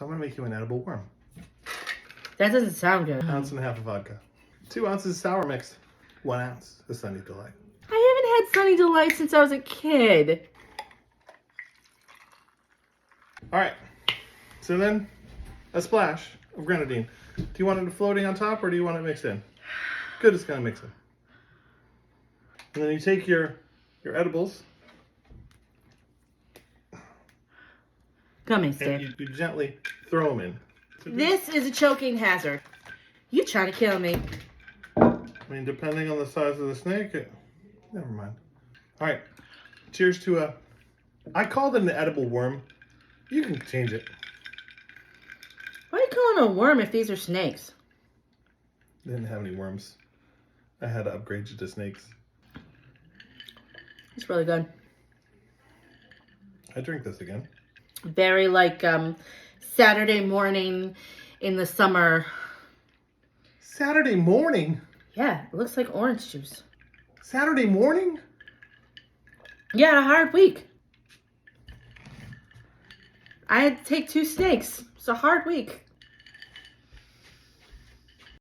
So I'm going to make you an edible worm. That doesn't sound good. 1.5 ounces of vodka. 2 ounces of sour mix. 1 ounce of Sunny Delight. I haven't had Sunny Delight since I was a kid. All right. So then, a splash of grenadine. Do you want it floating on top or do you want it mixed in? Good, it's going to mix in. And then you take your edibles. Gummies, And Dave. you gently throw them in. This is a choking hazard. You trying to kill me. I mean, depending on the size of the snake, never mind. All right. Cheers to I called it an edible worm. You can change it. Why are you calling it a worm if these are snakes? Didn't have any worms. I had to upgrade you to snakes. It's really good. I drink this again. Very like Saturday morning in the summer. Saturday morning? Yeah, it looks like orange juice. Saturday morning? Yeah, I had a hard week. I had to take 2 snakes. It's a hard week.